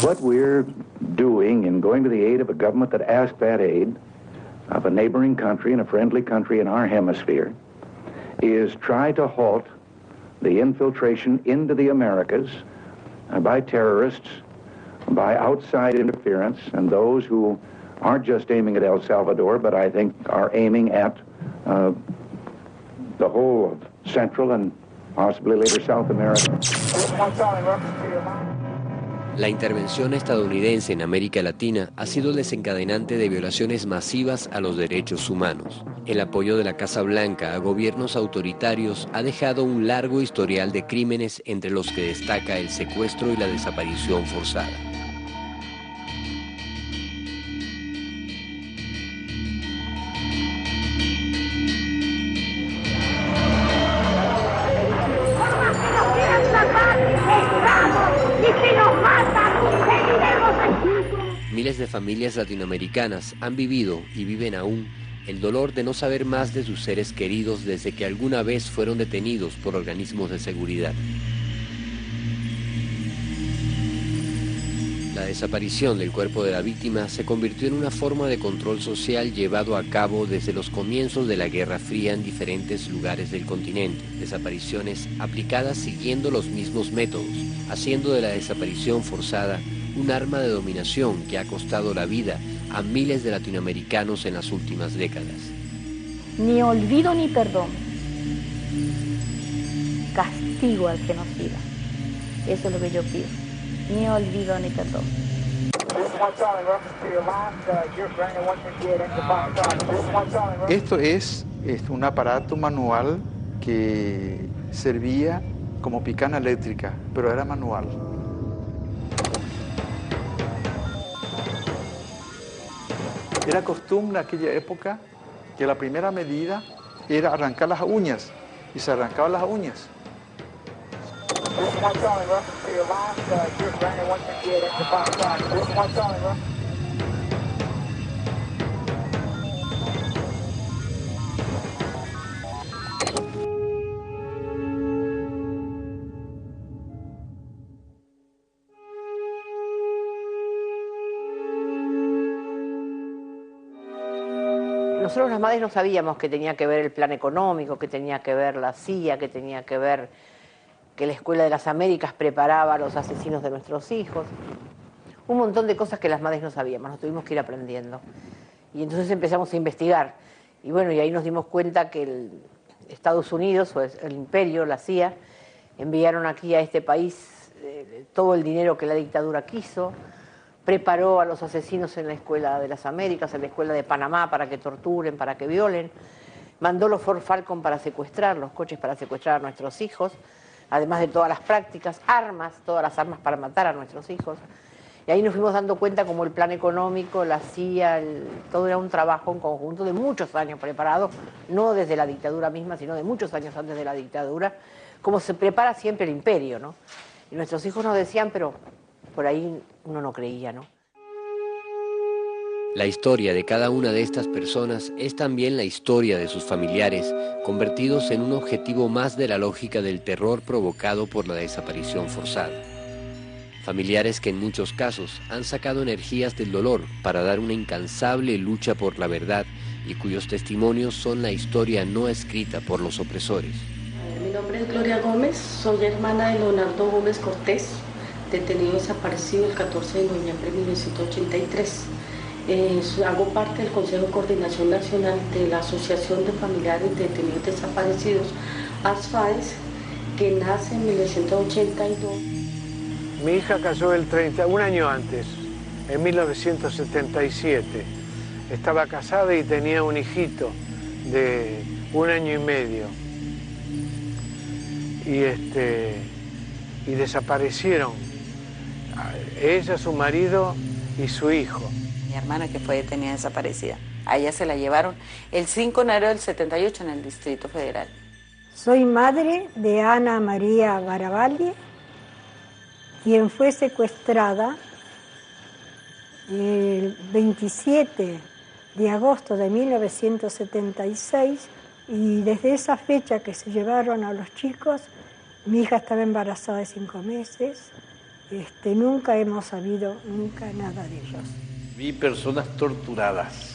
What we're doing in going to the aid of a government that asked that aid of a neighboring country and a friendly country in our hemisphere is try to halt the infiltration into the Americas by terrorists, by outside interference, and those who aren't just aiming at El Salvador, but I think are aiming at the whole of Central and possibly later South America. La intervención estadounidense en América Latina ha sido el desencadenante de violaciones masivas a los derechos humanos. El apoyo de la Casa Blanca a gobiernos autoritarios ha dejado un largo historial de crímenes, entre los que destaca el secuestro y la desaparición forzada. Miles de familias latinoamericanas han vivido y viven aún el dolor de no saber más de sus seres queridos desde que alguna vez fueron detenidos por organismos de seguridad. La desaparición del cuerpo de la víctima se convirtió en una forma de control social llevado a cabo desde los comienzos de la Guerra Fría en diferentes lugares del continente. Desapariciones aplicadas siguiendo los mismos métodos, haciendo de la desaparición forzada un arma de dominación que ha costado la vida a miles de latinoamericanos en las últimas décadas. Ni olvido ni perdón. Castigo al genocida. Eso es lo que yo pido. Ni olvido ni perdón. Esto es un aparato manual que servía como picana eléctrica, pero era manual. Era costumbre en aquella época que la primera medida era arrancar las uñas, y se arrancaban las uñas. Nosotros las madres no sabíamos que tenía que ver el plan económico, que tenía que ver la CIA, que tenía que ver que la Escuela de las Américas preparaba a los asesinos de nuestros hijos. Un montón de cosas que las madres no sabíamos, nos tuvimos que ir aprendiendo. Y entonces empezamos a investigar. Y bueno, y ahí nos dimos cuenta que Estados Unidos, o el imperio, la CIA, enviaron aquí a este país todo el dinero que la dictadura quiso, preparó a los asesinos en la Escuela de las Américas, en la Escuela de Panamá, para que torturen, para que violen. Mandó los Ford Falcon para secuestrar, los coches para secuestrar a nuestros hijos, además de todas las prácticas, armas, todas las armas para matar a nuestros hijos. Y ahí nos fuimos dando cuenta como el plan económico, la CIA, todo era un trabajo en conjunto de muchos años preparado, no desde la dictadura misma, sino de muchos años antes de la dictadura, como se prepara siempre el imperio, ¿no? Y nuestros hijos nos decían, pero por ahí uno no creía, ¿no? La historia de cada una de estas personas es también la historia de sus familiares, convertidos en un objetivo más de la lógica del terror provocado por la desaparición forzada. Familiares que en muchos casos han sacado energías del dolor para dar una incansable lucha por la verdad y cuyos testimonios son la historia no escrita por los opresores. Mi nombre es Gloria Gómez, soy hermana de Leonardo Gómez Cortés, detenido desaparecido el 14 de noviembre de 1983. Hago parte del Consejo de Coordinación Nacional de la Asociación de Familiares de Detenidos Desaparecidos, ASFADES, que nace en 1982. Mi hija cayó un año antes, en 1977. Estaba casada y tenía un hijito de 1 año y medio. Y desaparecieron ella, su marido y su hijo. Mi hermana, que fue detenida desaparecida. A ella se la llevaron el 5 de enero del 78 en el Distrito Federal. Soy madre de Ana María Garabaldi, quien fue secuestrada el 27 de agosto de 1976, y desde esa fecha que se llevaron a los chicos, mi hija estaba embarazada de 5 meses, nunca hemos sabido nunca nada de ellos. Vi personas torturadas.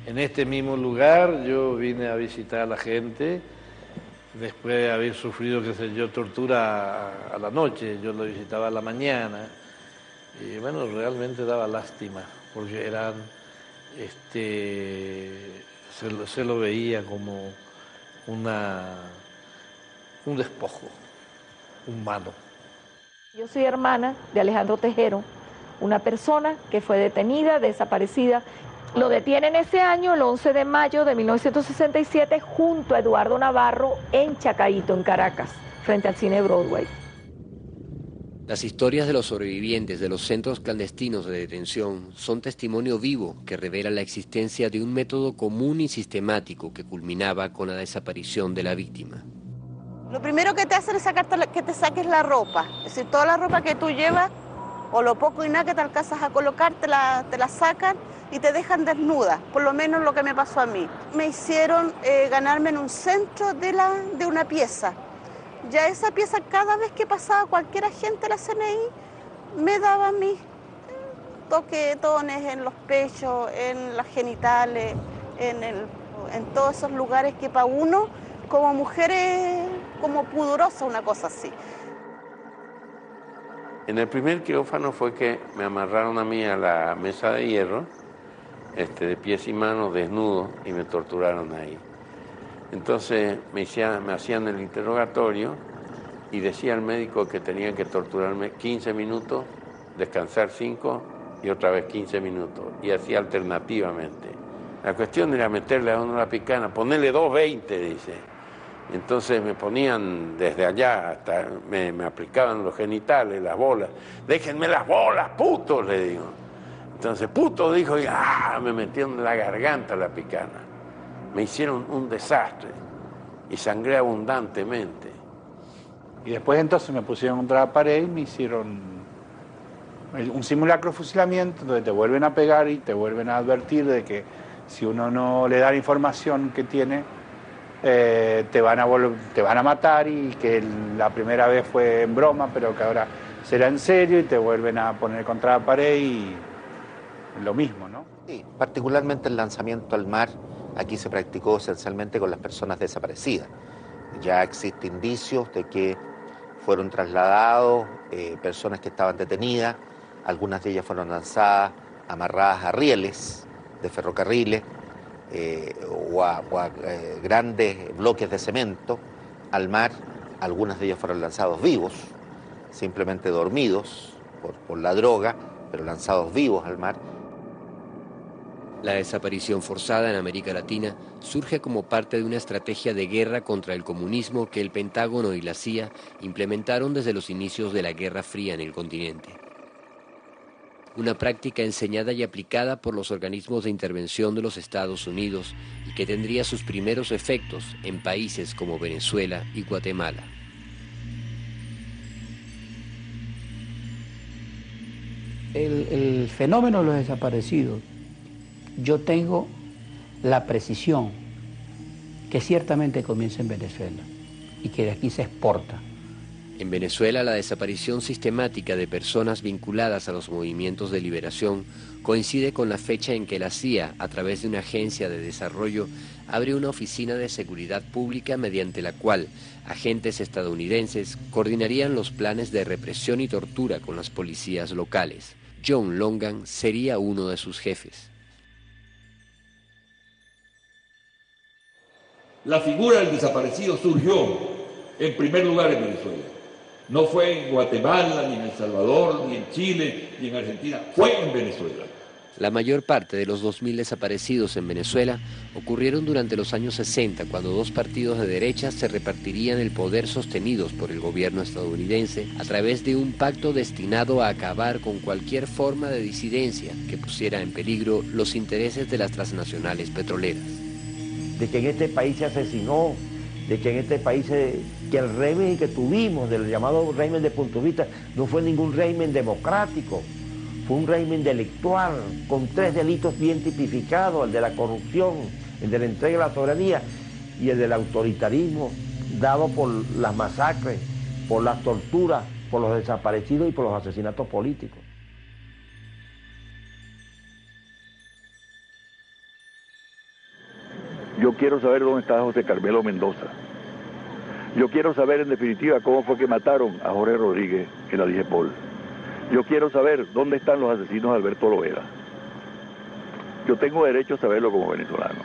En este mismo lugar yo vine a visitar a la gente, después de haber sufrido, qué sé yo, tortura a la noche, yo lo visitaba a la mañana, y bueno, realmente daba lástima, porque eran, se lo veía como un despojo humano. Yo soy hermana de Alejandro Tejero, una persona que fue detenida, desaparecida. Lo detienen ese año, el 11 de mayo de 1967, junto a Eduardo Navarro en Chacaíto, en Caracas, frente al cine Broadway. Las historias de los sobrevivientes de los centros clandestinos de detención son testimonio vivo que revela la existencia de un método común y sistemático que culminaba con la desaparición de la víctima. Lo primero que te hacen es que te saques la ropa, es decir, toda la ropa que tú llevas, o lo poco y nada que te alcanzas a colocar, te la sacan y te dejan desnuda, por lo menos lo que me pasó a mí. Me hicieron ganarme en un centro de una pieza. Ya esa pieza, cada vez que pasaba cualquier agente de la CNI, me daba mis toquetones en los pechos, en las genitales, en todos esos lugares que para uno, como mujer, es como pudorosa, una cosa así. En el primer quirófano fue que me amarraron a mí a la mesa de hierro, de pies y manos, desnudo, y me torturaron ahí. Entonces me hacían el interrogatorio y decía el médico que tenía que torturarme 15 minutos, descansar 5 y otra vez 15 minutos, y así alternativamente. La cuestión era meterle a uno la picana, ponerle 2.20, dice. Entonces me ponían desde allá hasta, me aplicaban los genitales, las bolas. Déjenme las bolas, putos, le digo. Entonces, puto, dijo, y me metieron en la garganta la picana. Me hicieron un desastre y sangré abundantemente. Y después entonces me pusieron contra la pared y me hicieron un simulacro de fusilamiento donde te vuelven a pegar y te vuelven a advertir de que si uno no le da la información que tiene, te van a matar, y que la primera vez fue en broma, pero que ahora será en serio, y te vuelven a poner contra la pared y lo mismo, ¿no? Sí, particularmente el lanzamiento al mar aquí se practicó esencialmente con las personas desaparecidas. Ya existen indicios de que fueron trasladados personas que estaban detenidas, algunas de ellas fueron lanzadas, amarradas a rieles de ferrocarriles, o a grandes bloques de cemento al mar. Algunas de ellas fueron lanzados vivos, simplemente dormidos por la droga, pero lanzados vivos al mar. La desaparición forzada en América Latina surge como parte de una estrategia de guerra contra el comunismo que el Pentágono y la CIA implementaron desde los inicios de la Guerra Fría en el continente. Una práctica enseñada y aplicada por los organismos de intervención de los Estados Unidos y que tendría sus primeros efectos en países como Venezuela y Guatemala. El fenómeno de los desaparecidos, yo tengo la precisión que ciertamente comienza en Venezuela y que de aquí se exporta. En Venezuela, la desaparición sistemática de personas vinculadas a los movimientos de liberación coincide con la fecha en que la CIA, a través de una agencia de desarrollo, abre una oficina de seguridad pública mediante la cual agentes estadounidenses coordinarían los planes de represión y tortura con las policías locales. John Longan sería uno de sus jefes. La figura del desaparecido surgió en primer lugar en Venezuela. No fue en Guatemala, ni en El Salvador, ni en Chile, ni en Argentina, fue en Venezuela. La mayor parte de los 2.000 desaparecidos en Venezuela ocurrieron durante los años 60, cuando dos partidos de derecha se repartirían el poder sostenidos por el gobierno estadounidense a través de un pacto destinado a acabar con cualquier forma de disidencia que pusiera en peligro los intereses de las transnacionales petroleras. De que en este país se asesinó, de que en este país que el régimen que tuvimos, del llamado régimen de punto de vista, no fue ningún régimen democrático, fue un régimen delictual, con 3 delitos bien tipificados: el de la corrupción, el de la entrega de la soberanía y el del autoritarismo, dado por las masacres, por las torturas, por los desaparecidos y por los asesinatos políticos. Yo quiero saber dónde está José Carmelo Mendoza. Yo quiero saber, en definitiva, cómo fue que mataron a Jorge Rodríguez en la Digepol. Yo quiero saber dónde están los asesinos de Alberto Lovera. Yo tengo derecho a saberlo como venezolano.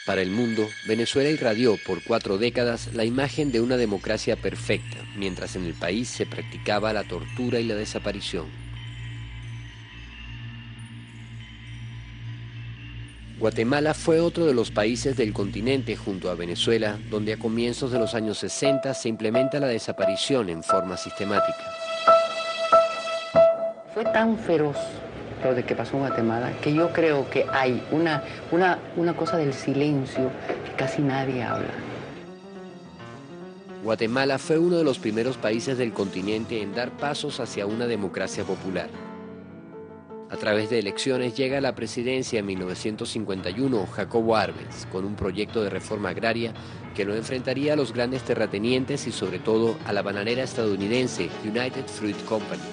Para el mundo, Venezuela irradió por 4 décadas la imagen de una democracia perfecta, mientras en el país se practicaba la tortura y la desaparición. Guatemala fue otro de los países del continente junto a Venezuela, donde a comienzos de los años 60 se implementa la desaparición en forma sistemática. Fue tan feroz lo de que pasó en Guatemala que yo creo que hay una cosa del silencio que casi nadie habla. Guatemala fue uno de los primeros países del continente en dar pasos hacia una democracia popular. A través de elecciones llega a la presidencia en 1951 Jacobo Arbenz con un proyecto de reforma agraria que lo enfrentaría a los grandes terratenientes y sobre todo a la bananera estadounidense United Fruit Company.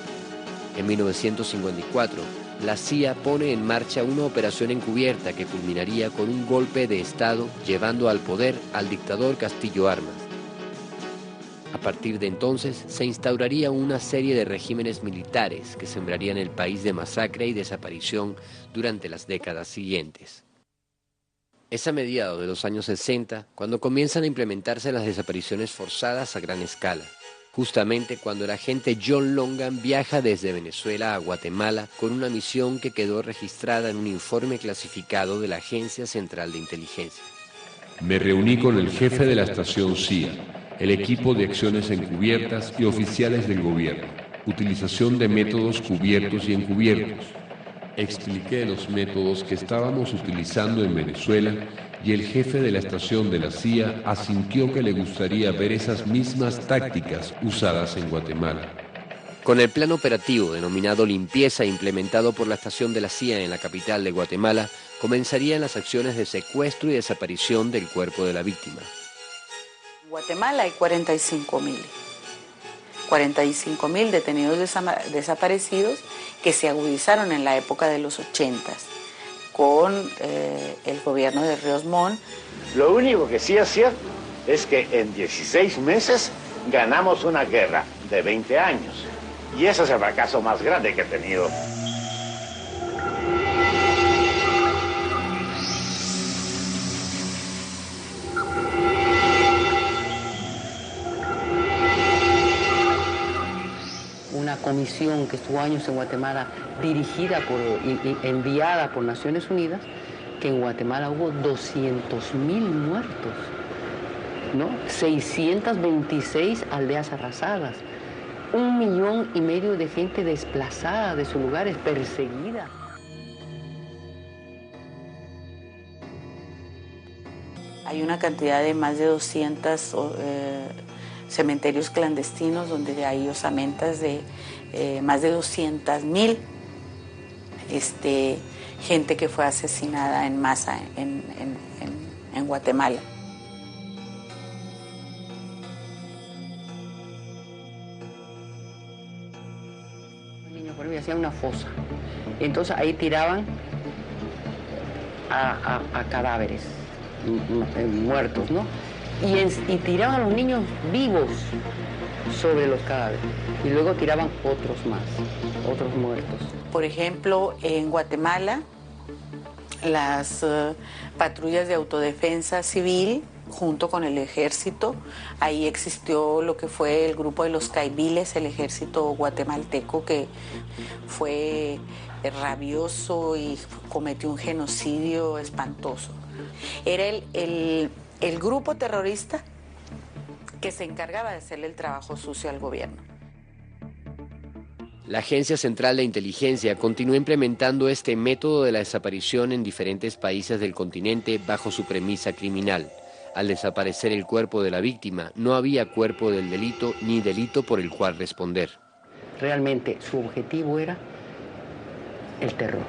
En 1954, la CIA pone en marcha una operación encubierta que culminaría con un golpe de Estado llevando al poder al dictador Castillo Armas. A partir de entonces se instauraría una serie de regímenes militares que sembrarían el país de masacre y desaparición durante las décadas siguientes. Es a mediados de los años 60 cuando comienzan a implementarse las desapariciones forzadas a gran escala, justamente cuando el agente John Longan viaja desde Venezuela a Guatemala con una misión que quedó registrada en un informe clasificado de la Agencia Central de Inteligencia. Me reuní con el jefe de la estación CIA, el equipo de acciones encubiertas y oficiales del gobierno, utilización de métodos cubiertos y encubiertos. Expliqué los métodos que estábamos utilizando en Venezuela y el jefe de la estación de la CIA asintió que le gustaría ver esas mismas tácticas usadas en Guatemala. Con el plan operativo denominado Limpieza implementado por la estación de la CIA en la capital de Guatemala, comenzarían las acciones de secuestro y desaparición del cuerpo de la víctima. En Guatemala hay 45.000 detenidos desaparecidos que se agudizaron en la época de los 80s con el gobierno de Ríos Montt. Lo único que sí es cierto es que en 16 meses ganamos una guerra de 20 años y ese es el fracaso más grande que he tenido. Una comisión que estuvo años en Guatemala, dirigida y enviada por Naciones Unidas, que en Guatemala hubo 200.000 muertos, ¿no? 626 aldeas arrasadas, 1,5 millones de gente desplazada de sus lugares, perseguida. Hay una cantidad de más de 200 cementerios clandestinos donde hay osamentas de más de 200.000 gente que fue asesinada en masa en Guatemala. Un niño por ahí hacía una fosa, entonces ahí tiraban a cadáveres muertos, ¿no? Y tiraban a los niños vivos sobre los cadáveres y luego tiraban otros más, otros muertos. Por ejemplo, en Guatemala, las patrullas de autodefensa civil junto con el ejército, ahí existió lo que fue el grupo de los caibiles, el ejército guatemalteco que fue rabioso y cometió un genocidio espantoso. Era el grupo terrorista que se encargaba de hacerle el trabajo sucio al gobierno. La Agencia Central de Inteligencia continuó implementando este método de la desaparición en diferentes países del continente bajo su premisa criminal. Al desaparecer el cuerpo de la víctima, no había cuerpo del delito ni delito por el cual responder. Realmente su objetivo era el terror,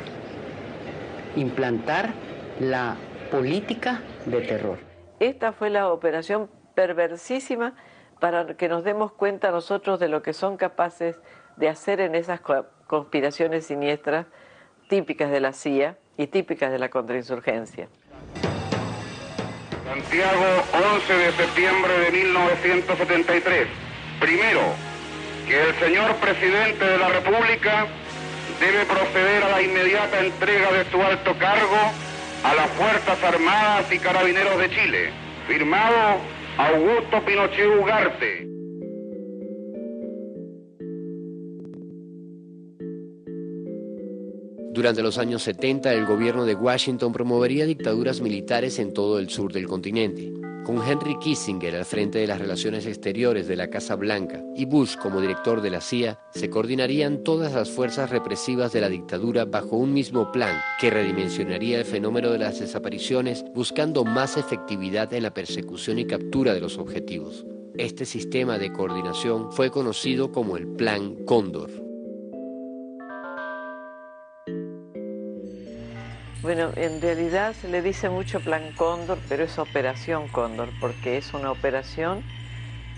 implantar la política de terror. Esta fue la operación perversísima para que nos demos cuenta nosotros de lo que son capaces de hacer en esas conspiraciones siniestras típicas de la CIA y típicas de la contrainsurgencia. Santiago, 11 de septiembre de 1973. Primero, que el señor presidente de la República debe proceder a la inmediata entrega de su alto cargo a las Fuerzas Armadas y Carabineros de Chile. Firmado Augusto Pinochet Ugarte. Durante los años 70, el gobierno de Washington promovería dictaduras militares en todo el sur del continente. Con Henry Kissinger al frente de las relaciones exteriores de la Casa Blanca y Bush como director de la CIA, se coordinarían todas las fuerzas represivas de la dictadura bajo un mismo plan que redimensionaría el fenómeno de las desapariciones, buscando más efectividad en la persecución y captura de los objetivos. Este sistema de coordinación fue conocido como el Plan Cóndor. Bueno, en realidad se le dice mucho Plan Cóndor, pero es Operación Cóndor, porque es una operación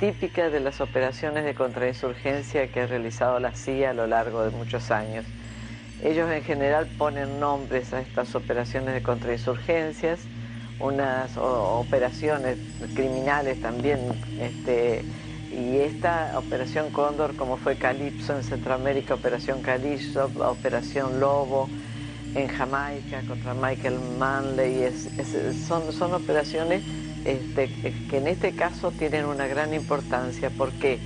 típica de las operaciones de contrainsurgencia que ha realizado la CIA a lo largo de muchos años. Ellos en general ponen nombres a estas operaciones de contrainsurgencias, unas operaciones criminales también, y esta Operación Cóndor, como fue Calypso en Centroamérica, Operación Calypso, Operación Lobo, en Jamaica contra Michael Manley, son operaciones que en este caso tienen una gran importancia. ¿Por qué?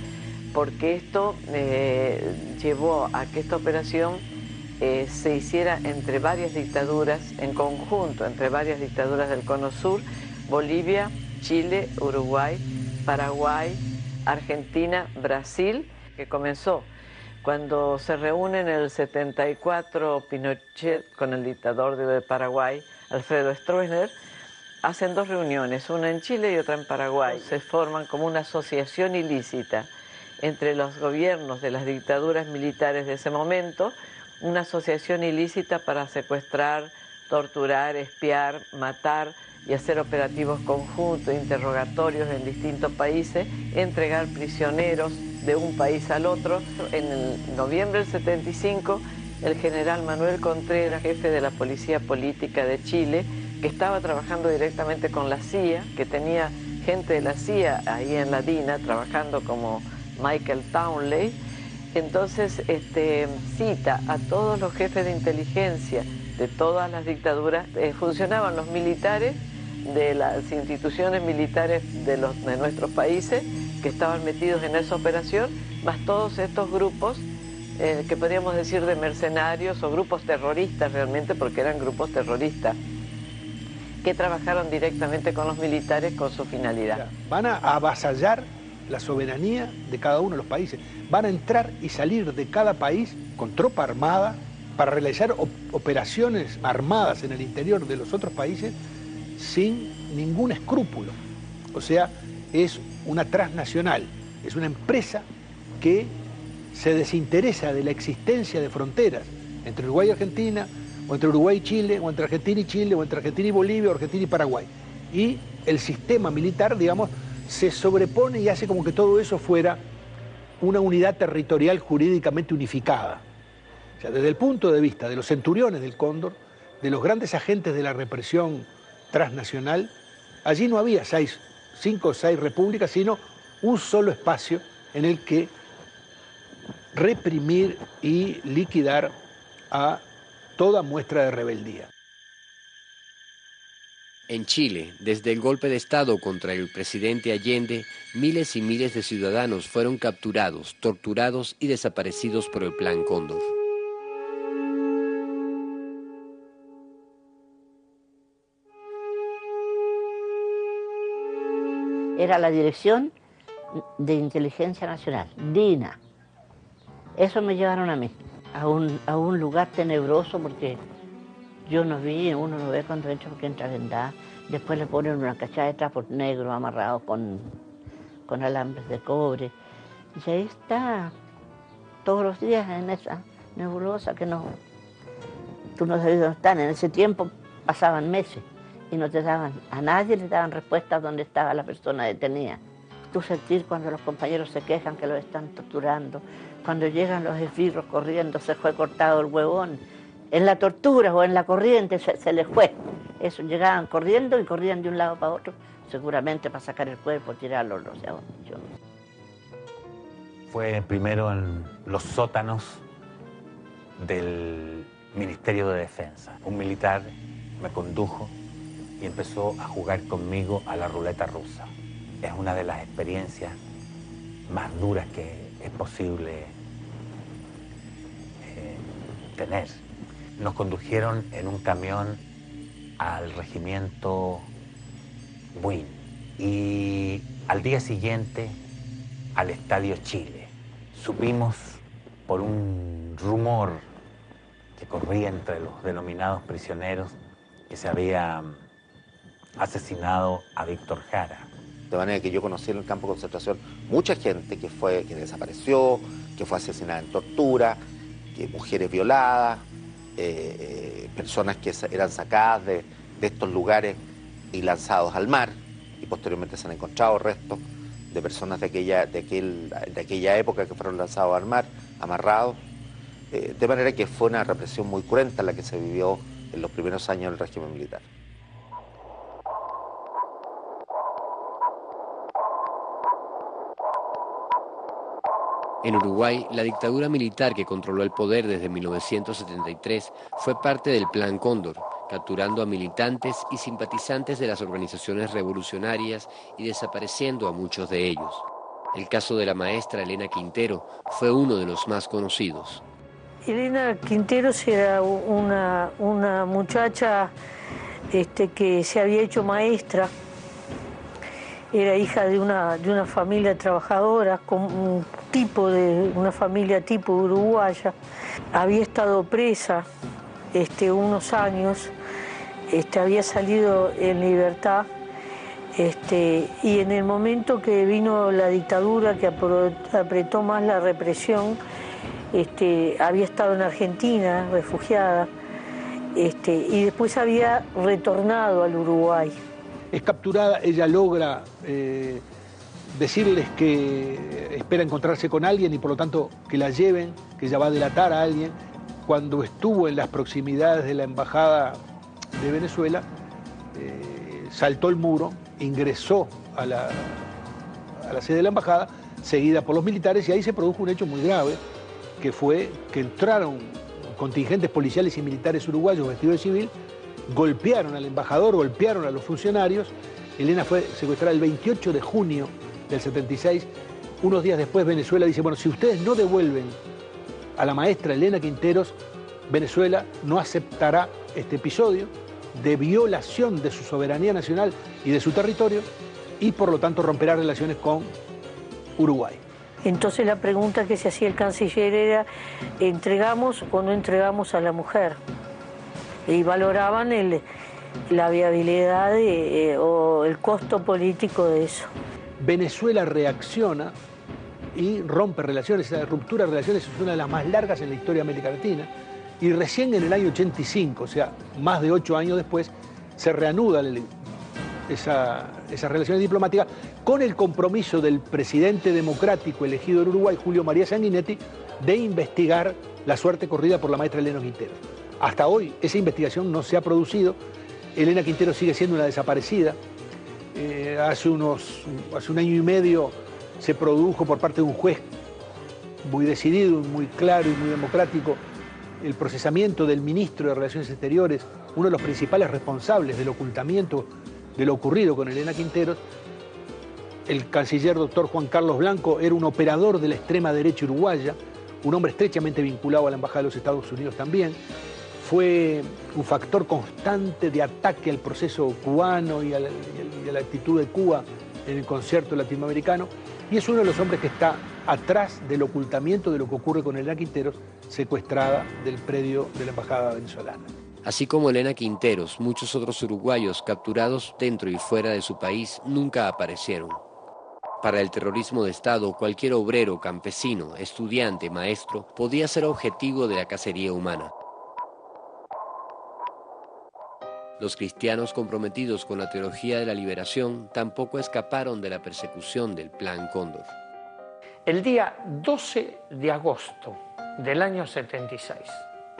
Porque esto llevó a que esta operación se hiciera entre varias dictaduras, en conjunto, entre varias dictaduras del Cono Sur, Bolivia, Chile, Uruguay, Paraguay, Argentina, Brasil, que comenzó cuando se reúne en el 74 Pinochet con el dictador de Paraguay, Alfredo Stroessner, hacen dos reuniones, una en Chile y otra en Paraguay. Se forman como una asociación ilícita entre los gobiernos de las dictaduras militares de ese momento, una asociación ilícita para secuestrar, torturar, espiar, matar y hacer operativos conjuntos, interrogatorios en distintos países, entregar prisioneros de un país al otro. En el noviembre del 75, el general Manuel Contreras, jefe de la Policía Política de Chile, que estaba trabajando directamente con la CIA, que tenía gente de la CIA ahí en la DINA, trabajando como Michael Townley, entonces cita a todos los jefes de inteligencia de todas las dictaduras. Funcionaban los militares de las instituciones militares de nuestros países que estaban metidos en esa operación, más todos estos grupos que podríamos decir de mercenarios o grupos terroristas realmente, porque eran grupos terroristas, que trabajaron directamente con los militares con su finalidad. Van a avasallar la soberanía de cada uno de los países, van a entrar y salir de cada país con tropa armada para realizar operaciones armadas en el interior de los otros países sin ningún escrúpulo. O sea, es una transnacional, es una empresa que se desinteresa de la existencia de fronteras entre Uruguay y Argentina, o entre Uruguay y Chile, o entre Argentina y Chile, o entre Argentina y Bolivia, o Argentina y Paraguay. Y el sistema militar, digamos, se sobrepone y hace como que todo eso fuera una unidad territorial jurídicamente unificada. O sea, desde el punto de vista de los centuriones del Cóndor, de los grandes agentes de la represión transnacional, allí no había 5 o 6 repúblicas, sino un solo espacio en el que reprimir y liquidar a toda muestra de rebeldía. En Chile, desde el golpe de Estado contra el presidente Allende, miles y miles de ciudadanos fueron capturados, torturados y desaparecidos por el Plan Cóndor. Era la Dirección de Inteligencia Nacional, DINA. Eso me llevaron a mí, a un lugar tenebroso, porque yo no vi, uno no ve cuando entra porque entra vendada. Después le ponen una cachada de trapos negros amarrados con alambres de cobre. Y ahí está, todos los días en esa nebulosa que no, tú no sabes dónde están. En ese tiempo pasaban meses y no te daban, a nadie le daban respuesta dónde estaba la persona detenida. tú sentir cuando los compañeros se quejan que los están torturando, cuando llegan los esbirros corriendo, se fue cortado el huevón, en la tortura o en la corriente se les fue. Eso, llegaban corriendo y corrían de un lado para otro, seguramente para sacar el cuerpo, tirarlo, no sé. Fue primero en los sótanos del Ministerio de Defensa. Un militar me condujo y empezó a jugar conmigo a la ruleta rusa. Es una de las experiencias más duras que es posible tener. Nos condujeron en un camión al regimiento Buin y al día siguiente al Estadio Chile. Supimos por un rumor que corría entre los denominados prisioneros que se había asesinado a Víctor Jara. De manera que yo conocí en el campo de concentración mucha gente que desapareció, que fue asesinada en tortura, que mujeres violadas, personas que eran sacadas de estos lugares y lanzados al mar, y posteriormente se han encontrado restos de personas de aquella época que fueron lanzados al mar, amarrados, de manera que fue una represión muy cruenta la que se vivió en los primeros años del régimen militar. En Uruguay, la dictadura militar que controló el poder desde 1973 fue parte del Plan Cóndor, capturando a militantes y simpatizantes de las organizaciones revolucionarias y desapareciendo a muchos de ellos. El caso de la maestra Elena Quinteros fue uno de los más conocidos. Elena Quinteros era una muchacha que se había hecho maestra. Era hija de una familia trabajadora, con una familia tipo uruguaya. Había estado presa unos años, había salido en libertad, y en el momento que vino la dictadura, que apretó más la represión, había estado en Argentina, refugiada, y después había retornado al Uruguay. Es capturada, ella logra decirles que espera encontrarse con alguien y por lo tanto que la lleven, que ella va a delatar a alguien. Cuando estuvo en las proximidades de la embajada de Venezuela, saltó el muro, ingresó a la sede de la embajada, seguida por los militares, y ahí se produjo un hecho muy grave, que fue que entraron contingentes policiales y militares uruguayos vestidos de civil, golpearon al embajador, golpearon a los funcionarios. Elena fue secuestrada el 28 de junio del 76. Unos días después Venezuela dice, bueno, si ustedes no devuelven a la maestra Elena Quinteros, Venezuela no aceptará este episodio de violación de su soberanía nacional y de su territorio, y por lo tanto romperá relaciones con Uruguay. Entonces la pregunta que se hacía el canciller era, ¿entregamos o no entregamos a la mujer? Y valoraban la viabilidad o el costo político de eso. Venezuela reacciona y rompe relaciones. Esa ruptura de relaciones es una de las más largas en la historia de América Latina, y recién en el año 85, o sea, más de 8 años después, se reanuda esas relaciones diplomáticas con el compromiso del presidente democrático elegido en Uruguay, Julio María Sanguinetti, de investigar la suerte corrida por la maestra Elena Quinteros. Hasta hoy esa investigación no se ha producido. Elena Quinteros sigue siendo una desaparecida. Hace un año y medio se produjo por parte de un juez muy decidido, muy claro y muy democrático el procesamiento del ministro de Relaciones Exteriores, uno de los principales responsables del ocultamiento de lo ocurrido con Elena Quinteros. El canciller doctor Juan Carlos Blanco era un operador de la extrema derecha uruguaya, un hombre estrechamente vinculado a la Embajada de los Estados Unidos también. Fue un factor constante de ataque al proceso cubano y a la actitud de Cuba en el concierto latinoamericano, y es uno de los hombres que está atrás del ocultamiento de lo que ocurre con Elena Quinteros, secuestrada del predio de la Embajada venezolana. Así como Elena Quinteros, muchos otros uruguayos capturados dentro y fuera de su país nunca aparecieron. Para el terrorismo de Estado, cualquier obrero, campesino, estudiante, maestro, podía ser objetivo de la cacería humana. Los cristianos comprometidos con la teología de la liberación tampoco escaparon de la persecución del Plan Cóndor. El día 12 de agosto del año 76,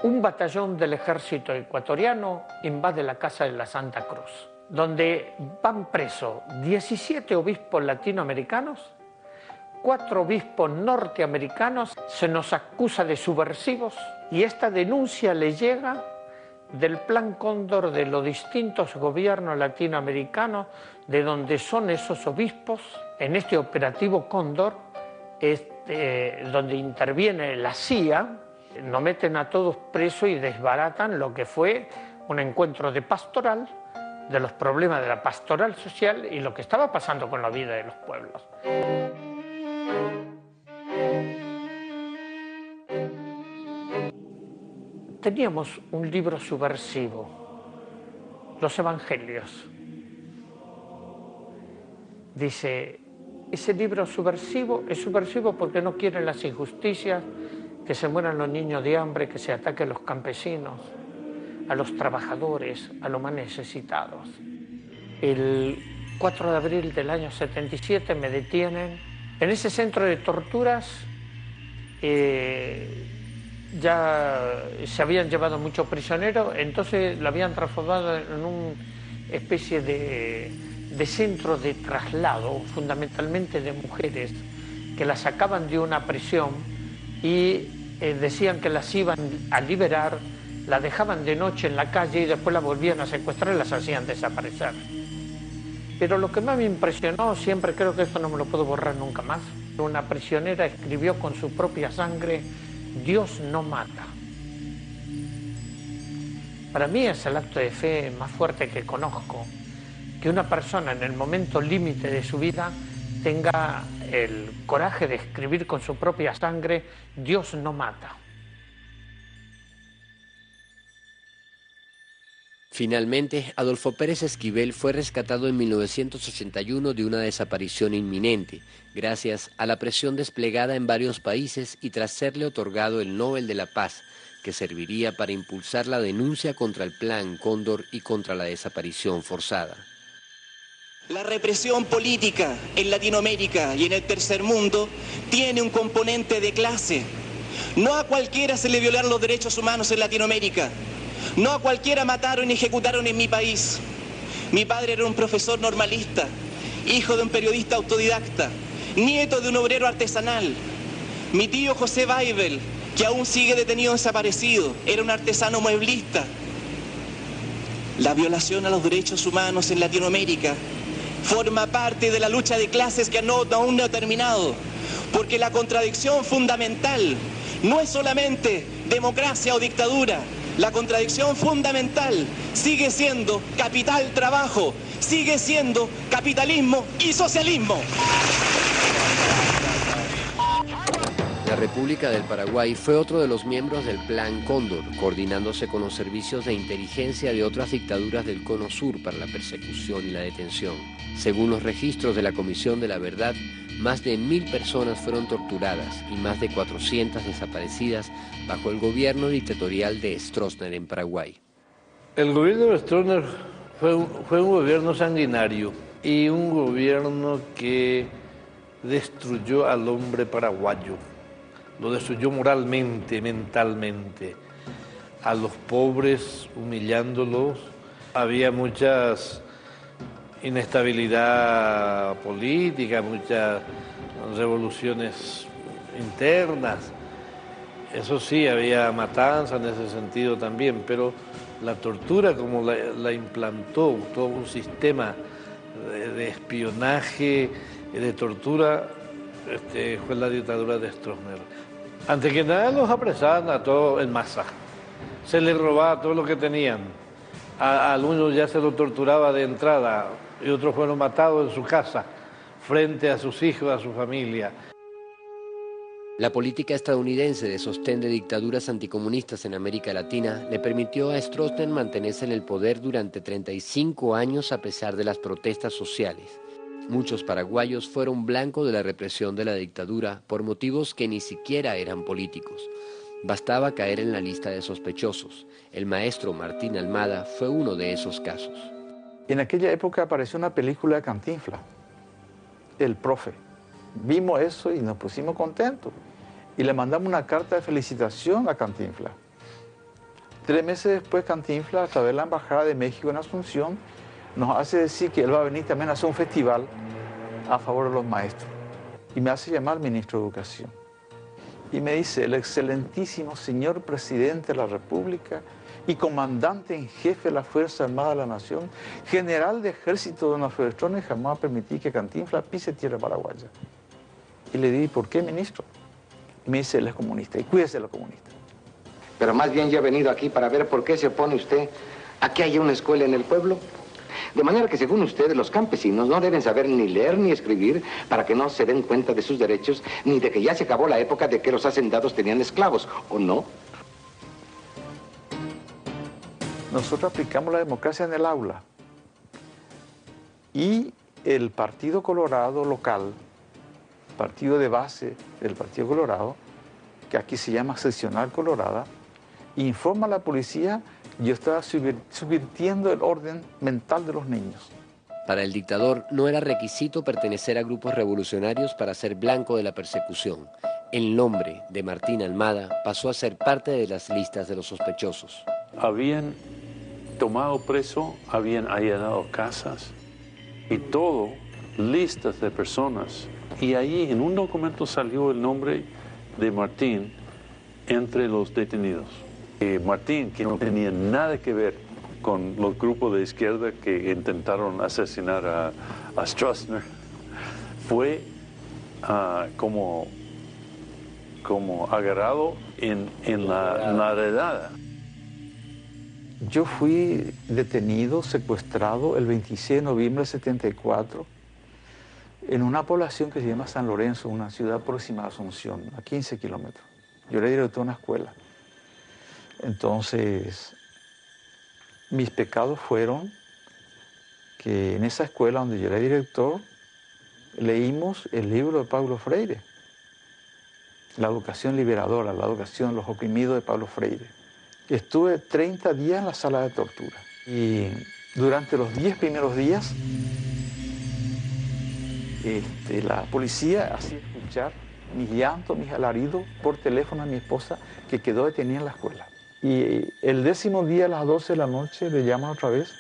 un batallón del ejército ecuatoriano invade la Casa de la Santa Cruz, donde van presos 17 obispos latinoamericanos, 4 obispos norteamericanos. Se nos acusa de subversivos y esta denuncia le llega del Plan Cóndor de los distintos gobiernos latinoamericanos, de donde son esos obispos. En este operativo Cóndor, donde interviene la CIA, nos meten a todos presos y desbaratan lo que fue un encuentro de pastoral, de los problemas de la pastoral social y lo que estaba pasando con la vida de los pueblos. Teníamos un libro subversivo, los Evangelios. Dice, ese libro subversivo es subversivo porque no quiere las injusticias, que se mueran los niños de hambre, que se ataque a los campesinos, a los trabajadores, a los más necesitados. El 4 de abril del año 77 me detienen. En ese centro de torturas ya se habían llevado muchos prisioneros, entonces lo habían transformado en una especie de centro de traslado, fundamentalmente de mujeres, que las sacaban de una prisión y decían que las iban a liberar, la dejaban de noche en la calle y después la volvían a secuestrar y las hacían desaparecer. Pero lo que más me impresionó, siempre creo que esto no me lo puedo borrar nunca más, una prisionera escribió con su propia sangre, Dios no mata. Para mí es el acto de fe más fuerte que conozco, que una persona en el momento límite de su vida tenga el coraje de escribir con su propia sangre, Dios no mata. Finalmente, Adolfo Pérez Esquivel fue rescatado en 1981 de una desaparición inminente, gracias a la presión desplegada en varios países y tras serle otorgado el Nobel de la Paz, que serviría para impulsar la denuncia contra el Plan Cóndor y contra la desaparición forzada. La represión política en Latinoamérica y en el tercer mundo tiene un componente de clase. No a cualquiera se le violaron los derechos humanos en Latinoamérica. No a cualquiera mataron y ejecutaron en mi país. Mi padre era un profesor normalista, hijo de un periodista autodidacta, nieto de un obrero artesanal. Mi tío José Weibel, que aún sigue detenido desaparecido, era un artesano mueblista. La violación a los derechos humanos en Latinoamérica forma parte de la lucha de clases que aún no ha terminado, porque la contradicción fundamental no es solamente democracia o dictadura. La contradicción fundamental sigue siendo capital-trabajo, sigue siendo capitalismo y socialismo. La República del Paraguay fue otro de los miembros del Plan Cóndor, coordinándose con los servicios de inteligencia de otras dictaduras del Cono Sur para la persecución y la detención. Según los registros de la Comisión de la Verdad, más de 1000 personas fueron torturadas y más de 400 desaparecidas bajo el gobierno dictatorial de Stroessner en Paraguay. El gobierno de Stroessner fue un gobierno sanguinario y un gobierno que destruyó al hombre paraguayo. Lo destruyó moralmente, mentalmente, a los pobres humillándolos. Había mucha inestabilidad política, muchas revoluciones internas. Eso sí, había matanza en ese sentido también, pero la tortura como la implantó todo un sistema de espionaje y de tortura fue la dictadura de Stroessner. Antes que nada los apresaban a todos en masa, se les robaba todo lo que tenían, a algunos ya se lo torturaba de entrada y otros fueron matados en su casa, frente a sus hijos, a su familia. La política estadounidense de sostén de dictaduras anticomunistas en América Latina le permitió a Stroessner mantenerse en el poder durante 35 años a pesar de las protestas sociales. Muchos paraguayos fueron blanco de la represión de la dictadura por motivos que ni siquiera eran políticos. Bastaba caer en la lista de sospechosos. El maestro Martín Almada fue uno de esos casos. En aquella época apareció una película de Cantinflas, El Profe. Vimos eso y nos pusimos contentos. Y le mandamos una carta de felicitación a Cantinflas. 3 meses después, Cantinflas, a través de la Embajada de México en Asunción, nos hace decir que él va a venir también a hacer un festival a favor de los maestros. Y me hace llamar ministro de Educación. Y me dice, el excelentísimo señor presidente de la República y comandante en jefe de la Fuerza Armada de la Nación, general de ejército de los Fedrestrones, jamás va a permitir que Cantinflas pise tierra paraguaya. Y le dije, ¿por qué, ministro? Y me dice, él es comunista, y cuídese de los comunistas. Pero más bien yo he venido aquí para ver por qué se opone usted a que haya una escuela en el pueblo. De manera que, según ustedes, los campesinos no deben saber ni leer ni escribir para que no se den cuenta de sus derechos, ni de que ya se acabó la época de que los hacendados tenían esclavos, ¿o no? Nosotros aplicamos la democracia en el aula. Y el Partido Colorado local, partido de base del Partido Colorado, que aquí se llama Seccional Colorada, informa a la policía que yo estaba subvirtiendo el orden mental de los niños. Para el dictador no era requisito pertenecer a grupos revolucionarios para ser blanco de la persecución. El nombre de Martín Almada pasó a ser parte de las listas de los sospechosos. Habían tomado preso, habían allanado casas y todo, listas de personas. Y ahí en un documento salió el nombre de Martín entre los detenidos. Martín, que no tenía nada que ver con los grupos de izquierda que intentaron asesinar a Stroessner, fue como agarrado en la redada. Yo fui detenido, secuestrado el 26 de noviembre de 74 en una población que se llama San Lorenzo, una ciudad próxima a Asunción, a 15 kilómetros. Yo era director de una escuela. Entonces, mis pecados fueron que en esa escuela donde yo era director, leímos el libro de Paulo Freire, La educación liberadora, la educación de los oprimidos de Paulo Freire. Estuve 30 días en la sala de tortura. Y durante los 10 primeros días, la policía hacía escuchar mis llantos, mis alaridos por teléfono a mi esposa, que quedó detenida en la escuela. Y el 10º día, a las 12 de la noche, le llaman otra vez,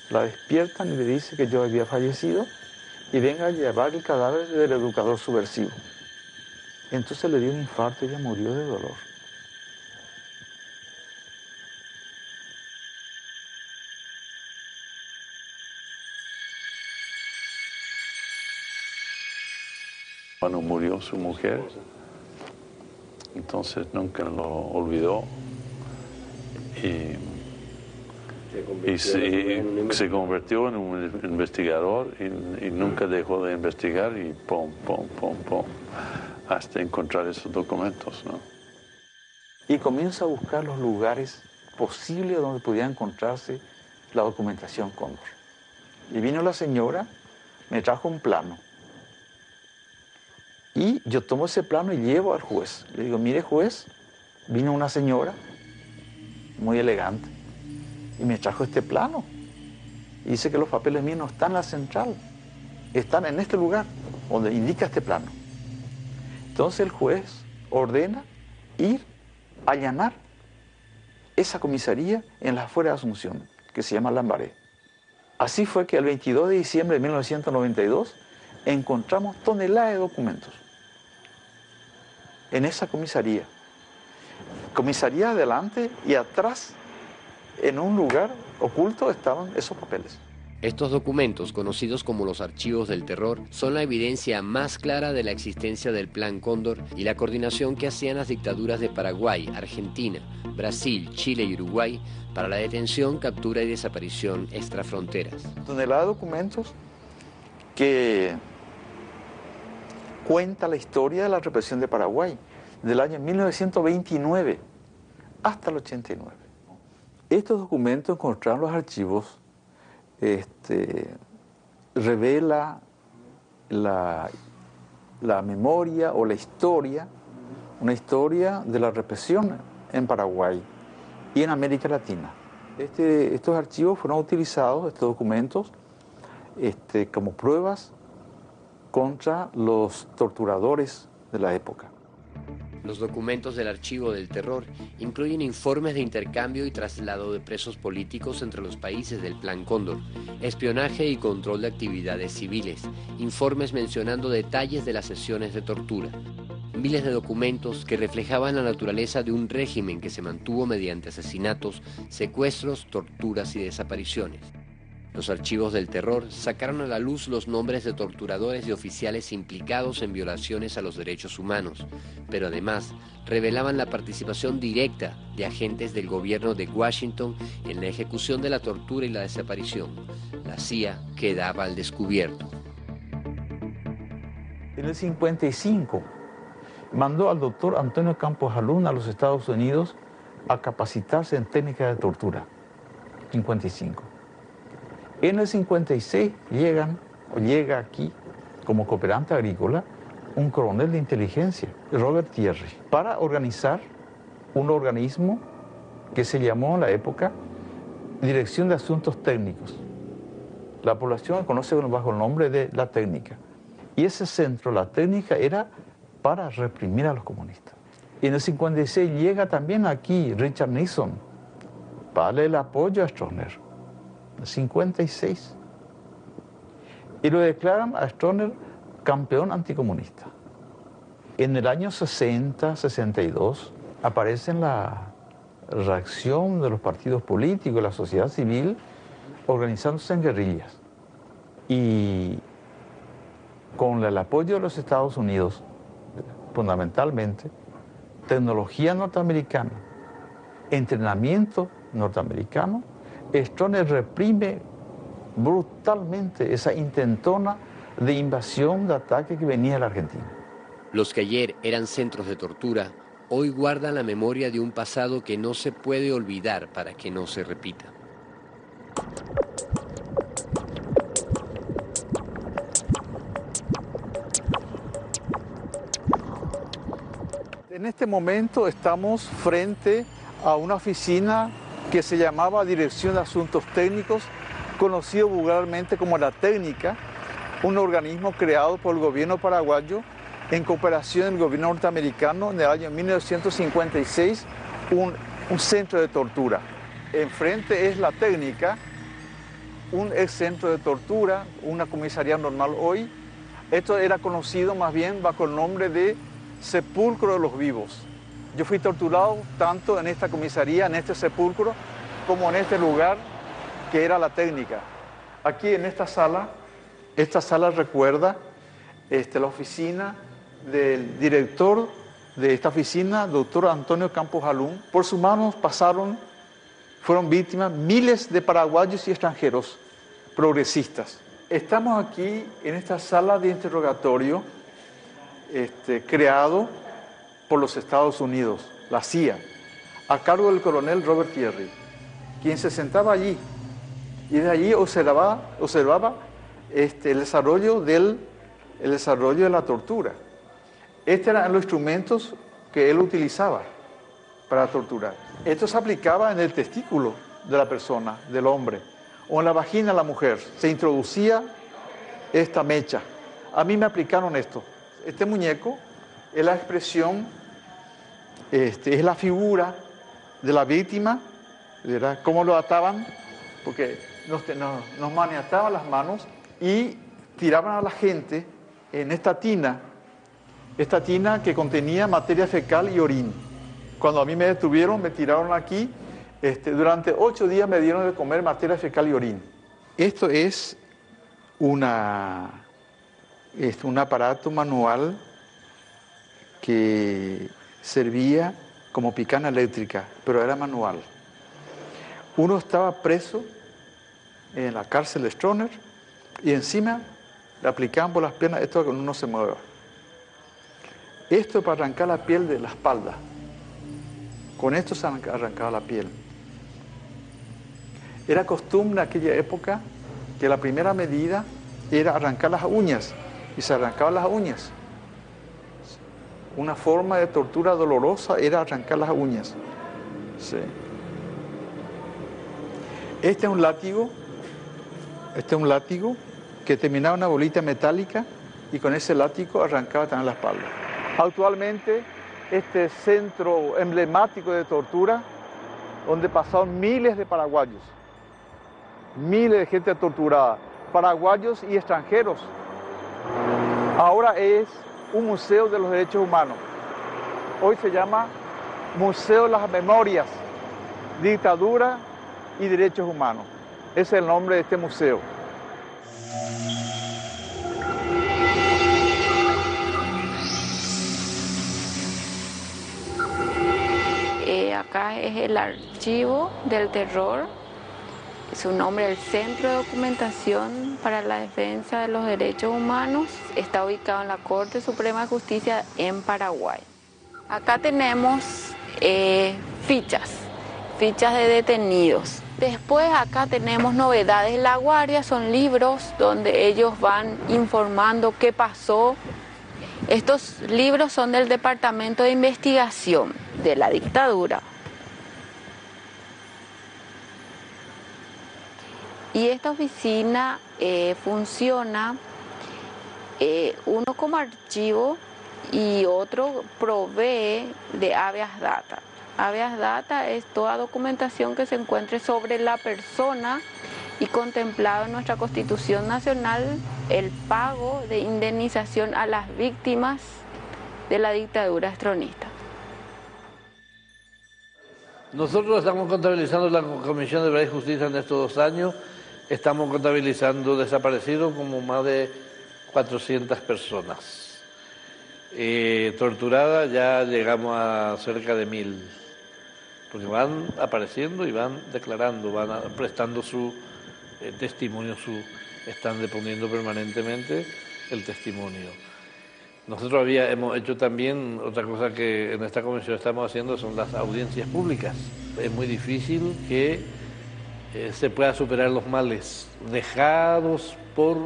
la despiertan y le dicen que yo había fallecido y venga a llevar el cadáver del educador subversivo. Entonces le dio un infarto y ella murió de dolor. Cuando murió su mujer, entonces nunca lo olvidó y se convirtió en un investigador y nunca dejó de investigar y pum, hasta encontrar esos documentos, ¿no? Y comienza a buscar los lugares posibles donde pudiera encontrarse la documentación Cóndor. Y vino la señora, me trajo un plano. Y yo tomo ese plano y llevo al juez. Le digo, mire juez, vino una señora muy elegante y me trajo este plano. Y dice que los papeles míos no están en la central, están en este lugar donde indica este plano. Entonces el juez ordena ir a allanar esa comisaría en las afueras de Asunción, que se llama Lambaré. Así fue que el 22 de diciembre de 1992 encontramos toneladas de documentos en esa comisaría. Comisaría adelante y atrás, en un lugar oculto, estaban esos papeles. Estos documentos, conocidos como los archivos del terror, son la evidencia más clara de la existencia del Plan Cóndor y la coordinación que hacían las dictaduras de Paraguay, Argentina, Brasil, Chile y Uruguay para la detención, captura y desaparición extrafronteras. Toneladas de documentos que cuenta la historia de la represión de Paraguay, del año 1929 hasta el 89. Estos documentos encontrados en los archivos revela la memoria o la historia una historia de la represión en Paraguay y en América Latina. Estos archivos fueron utilizados, estos documentos, como pruebas contra los torturadores de la época. Los documentos del Archivo del Terror incluyen informes de intercambio y traslado de presos políticos entre los países del Plan Cóndor, espionaje y control de actividades civiles, informes mencionando detalles de las sesiones de tortura. Miles de documentos que reflejaban la naturaleza de un régimen que se mantuvo mediante asesinatos, secuestros, torturas y desapariciones. Los archivos del terror sacaron a la luz los nombres de torturadores y oficiales implicados en violaciones a los derechos humanos, pero además revelaban la participación directa de agentes del gobierno de Washington en la ejecución de la tortura y la desaparición. La CIA quedaba al descubierto. En el 55 mandó al doctor Antonio Campos Jalún a los Estados Unidos a capacitarse en técnicas de tortura. 55. En el 56 llega aquí como cooperante agrícola un coronel de inteligencia, Robert Thierry, para organizar un organismo que se llamó en la época Dirección de Asuntos Técnicos. La población conoce bajo el nombre de la técnica. Y ese centro, la técnica, era para reprimir a los comunistas. Y en el 56 llega también aquí Richard Nixon para darle el apoyo a Stroessner. 56. Y lo declaran a Stroessner campeón anticomunista. En el año 60, 62, aparece la reacción de los partidos políticos, la sociedad civil, organizándose en guerrillas. Y con el apoyo de los Estados Unidos, fundamentalmente, tecnología norteamericana, entrenamiento norteamericano, Stroessner reprime brutalmente esa intentona de invasión, de ataque que venía de la Argentina. Los que ayer eran centros de tortura, hoy guardan la memoria de un pasado que no se puede olvidar para que no se repita. En este momento estamos frente a una oficina que se llamaba Dirección de Asuntos Técnicos, conocido vulgarmente como la Técnica, un organismo creado por el gobierno paraguayo en cooperación con el gobierno norteamericano en el año 1956, un centro de tortura. Enfrente es la Técnica, un ex centro de tortura, una comisaría normal hoy. Esto era conocido más bien bajo el nombre de Sepulcro de los Vivos. Yo fui torturado tanto en esta comisaría, en este sepulcro, como en este lugar que era la Técnica. Aquí en esta sala recuerda la oficina del director de esta oficina, doctor Antonio Campos Jalún. Por sus manos fueron víctimas miles de paraguayos y extranjeros progresistas. Estamos aquí en esta sala de interrogatorio creado por los Estados Unidos, la CIA, a cargo del coronel Robert Thierry, quien se sentaba allí y de allí observaba el desarrollo de la tortura. Estos eran los instrumentos que él utilizaba para torturar. Esto se aplicaba en el testículo de la persona, del hombre, o en la vagina de la mujer. Se introducía esta mecha. A mí me aplicaron esto. Este muñeco es la expresión, es la figura de la víctima, ¿verdad? Cómo lo ataban, porque nos maniataban las manos y tiraban a la gente en esta tina que contenía materia fecal y orín. Cuando a mí me detuvieron, me tiraron aquí, durante 8 días me dieron de comer materia fecal y orín. Esto es un aparato manual que servía como picana eléctrica, pero era manual. Uno estaba preso en la cárcel de Stroessner y encima le aplicaban por las piernas esto que uno no se mueva. Esto para arrancar la piel de la espalda. Con esto se arrancaba la piel. Era costumbre en aquella época que la primera medida era arrancar las uñas, y se arrancaban las uñas. Una forma de tortura dolorosa era arrancar las uñas. Sí. Este es un látigo que terminaba una bolita metálica y con ese látigo arrancaba también la espalda. Actualmente, este centro emblemático de tortura, donde pasaron miles de paraguayos, miles de gente torturada, paraguayos y extranjeros, ahora es un museo de los derechos humanos. Hoy se llama Museo de las Memorias, Dictadura y Derechos Humanos. Ese es el nombre de este museo. Acá es el Archivo del Terror, su nombre el Centro de Documentación para la Defensa de los Derechos Humanos, está ubicado en la Corte Suprema de Justicia en Paraguay. Acá tenemos fichas de detenidos. Después acá tenemos novedades de la Guardia, son libros donde ellos van informando qué pasó. Estos libros son del Departamento de Investigación de la Dictadura. Y esta oficina funciona uno como archivo y otro provee de habeas data. Habeas data es toda documentación que se encuentre sobre la persona y contemplado en nuestra Constitución Nacional el pago de indemnización a las víctimas de la dictadura estronista. Nosotros estamos contabilizando la Comisión de Verdad y Justicia en estos 2 años, estamos contabilizando desaparecidos como más de 400 personas. Torturadas ya llegamos a cerca de 1000, porque van apareciendo y van declarando, van prestando su testimonio, están deponiendo permanentemente el testimonio. Nosotros hemos hecho también otra cosa que en esta comisión estamos haciendo, son las audiencias públicas. Es muy difícil que se pueda superar los males dejados por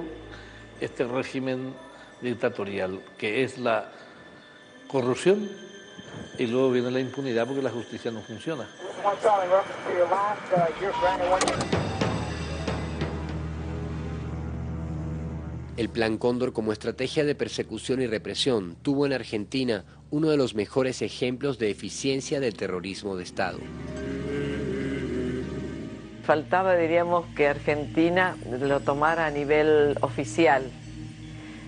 este régimen dictatorial, que es la corrupción y luego viene la impunidad porque la justicia no funciona. El Plan Cóndor, como estrategia de persecución y represión, tuvo en Argentina uno de los mejores ejemplos de eficiencia del terrorismo de Estado. Faltaba, diríamos, que Argentina lo tomara a nivel oficial,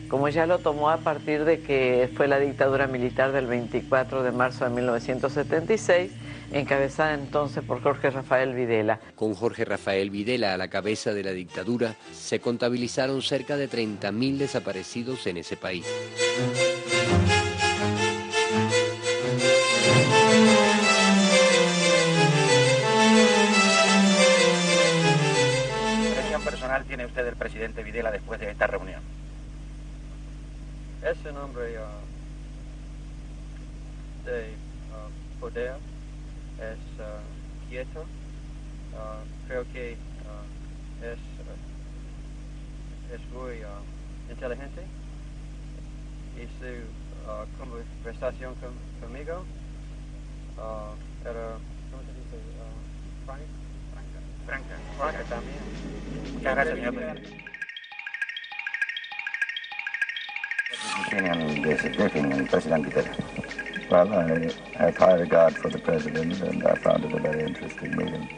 como ya lo tomó a partir de que fue la dictadura militar del 24 de marzo de 1976, encabezada entonces por Jorge Rafael Videla. Con Jorge Rafael Videla a la cabeza de la dictadura, se contabilizaron cerca de 30.000 desaparecidos en ese país. ¿Qué impresión personal tiene usted del presidente Videla después de esta reunión? Es un hombre de poder, es quieto, creo que es muy inteligente y su conversación conmigo era, ¿cómo se dice? Franca también. Muchas gracias, señor presidente. Opinion of President Videla? Well, I have high regard for the President and I found it a very interesting meeting.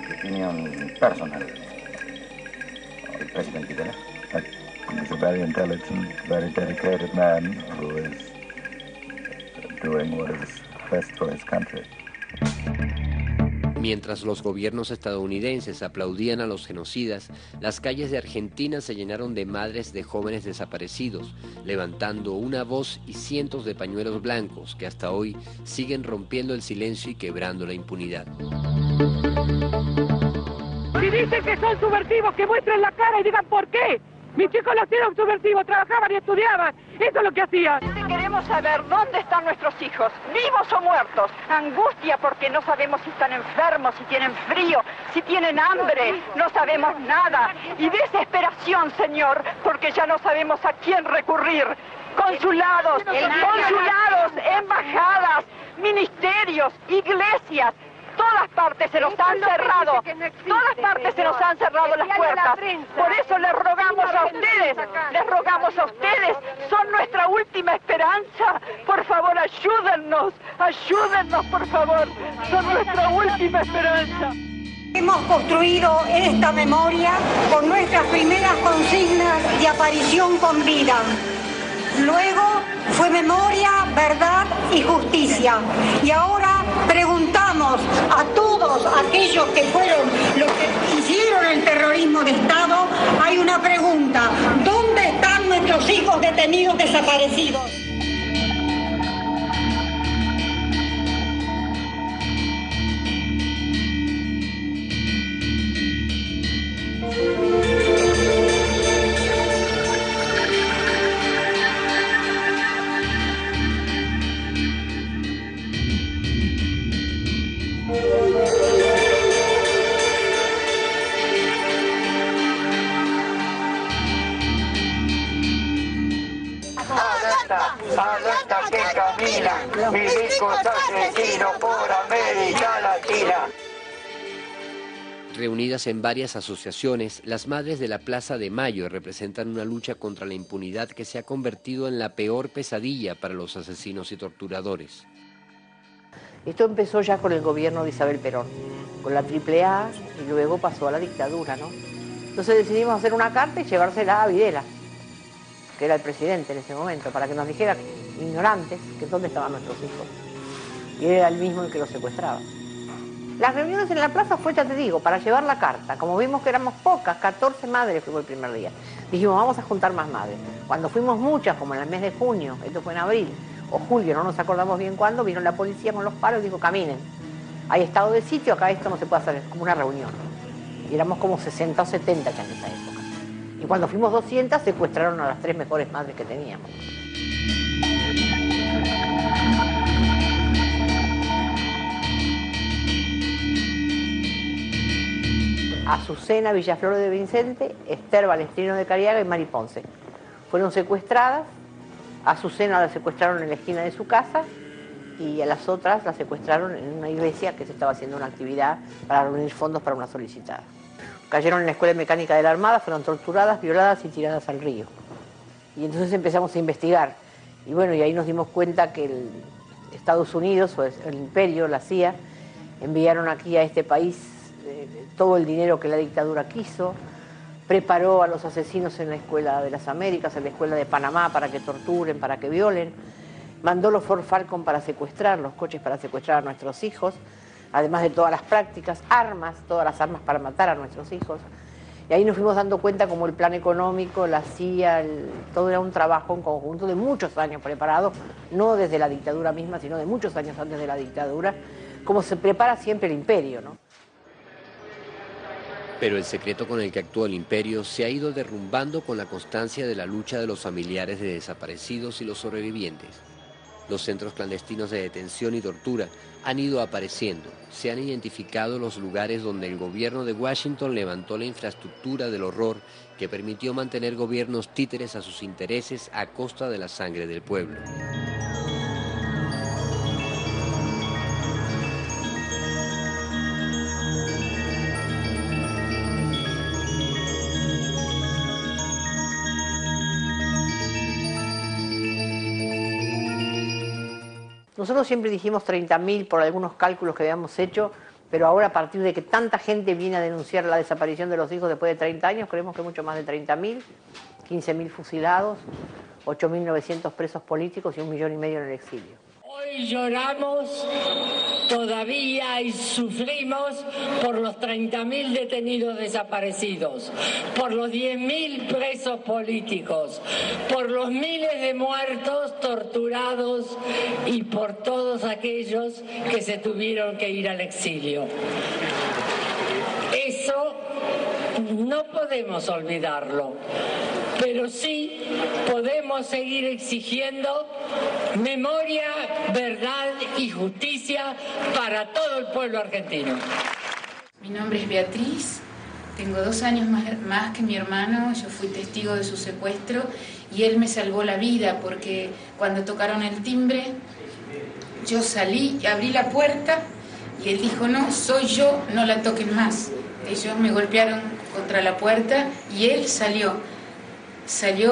The opinion personal of President Videla? He's a very intelligent, very dedicated man who is doing what is best for his country. Mientras los gobiernos estadounidenses aplaudían a los genocidas, las calles de Argentina se llenaron de madres de jóvenes desaparecidos, levantando una voz y cientos de pañuelos blancos que hasta hoy siguen rompiendo el silencio y quebrando la impunidad. Si dicen que son subversivos, que muestren la cara y digan por qué. Mis chicos los eran subversivos, trabajaban y estudiaban. Eso es lo que hacían. Queremos saber dónde están nuestros hijos, vivos o muertos. Angustia porque no sabemos si están enfermos, si tienen frío, si tienen hambre. No sabemos nada. Y desesperación, Señor, porque ya no sabemos a quién recurrir. consulados, embajadas, ministerios, iglesias. Todas partes se nos han cerrado, todas partes se nos han cerrado las puertas. Por eso les rogamos a ustedes, son nuestra última esperanza. Por favor, ayúdennos, por favor, son nuestra última esperanza. Hemos construido esta memoria con nuestras primeras consignas de aparición con vida. Luego fue memoria, verdad y justicia. Y ahora preguntamos a todos aquellos que fueron los que hicieron el terrorismo de Estado, hay una pregunta: ¿dónde están nuestros hijos detenidos desaparecidos? Alerta que caminan milicos asesinos por América Latina. Reunidas en varias asociaciones, las Madres de la Plaza de Mayo representan una lucha contra la impunidad que se ha convertido en la peor pesadilla para los asesinos y torturadores. Esto empezó ya con el gobierno de Isabel Perón, con la AAA, y luego pasó a la dictadura, ¿no? Entonces decidimos hacer una carta y llevársela a Videla, que era el presidente en ese momento, para que nos dijera, ignorantes, que dónde estaban nuestros hijos. Y era el mismo el que los secuestraba. Las reuniones en la plaza fue, ya te digo, para llevar la carta. Como vimos que éramos pocas, 14 madres fuimos el primer día. Dijimos, vamos a juntar más madres. Cuando fuimos muchas, como en el mes de junio, esto fue en abril, o julio, no nos acordamos bien cuándo, vino la policía con los palos y dijo, caminen. Hay estado de sitio, acá esto no se puede hacer, es como una reunión. Y éramos como 60 o 70 ya en esa época. Y cuando fuimos 200, secuestraron a las 3 mejores madres que teníamos. Azucena Villaflor de Vicente, Esther Balestrino de Cariaga y Mari Ponce. Fueron secuestradas. A Azucena la secuestraron en la esquina de su casa y a las otras la secuestraron en una iglesia que se estaba haciendo una actividad para reunir fondos para una solicitada. Cayeron en la Escuela Mecánica de la Armada, fueron torturadas, violadas y tiradas al río. Y entonces empezamos a investigar. Y bueno, y ahí nos dimos cuenta que el Estados Unidos, o el Imperio, la CIA, enviaron aquí a este país todo el dinero que la dictadura quiso, preparó a los asesinos en la Escuela de las Américas, en la Escuela de Panamá para que torturen, para que violen, mandó los Ford Falcon para secuestrar, los coches para secuestrar a nuestros hijos, además de todas las prácticas, armas, todas las armas para matar a nuestros hijos. Y ahí nos fuimos dando cuenta como el plan económico, la CIA, todo era un trabajo en conjunto de muchos años preparado, no desde la dictadura misma, sino de muchos años antes de la dictadura, como se prepara siempre el imperio, ¿no? Pero el secreto con el que actuó el imperio se ha ido derrumbando con la constancia de la lucha de los familiares de desaparecidos y los sobrevivientes. Los centros clandestinos de detención y tortura han ido apareciendo. Se han identificado los lugares donde el gobierno de Washington levantó la infraestructura del horror que permitió mantener gobiernos títeres a sus intereses a costa de la sangre del pueblo. Nosotros siempre dijimos 30.000 por algunos cálculos que habíamos hecho, pero ahora a partir de que tanta gente viene a denunciar la desaparición de los hijos después de 30 años, creemos que mucho más de 30.000, 15.000 fusilados, 8.900 presos políticos y 1,5 millones en el exilio. Hoy lloramos todavía y sufrimos por los 30.000 detenidos desaparecidos, por los 10.000 presos políticos, por los miles de muertos, torturados y por todos aquellos que se tuvieron que ir al exilio. Eso no podemos olvidarlo, pero sí podemos seguir exigiendo memoria, verdad y justicia para todo el pueblo argentino. Mi nombre es Beatriz, Tengo 2 años más que mi hermano, yo fui testigo de su secuestro y él me salvó la vida porque cuando tocaron el timbre, yo salí, abrí la puerta y él dijo, no, soy yo, no la toquen más. Ellos me golpearon contra la puerta y él salió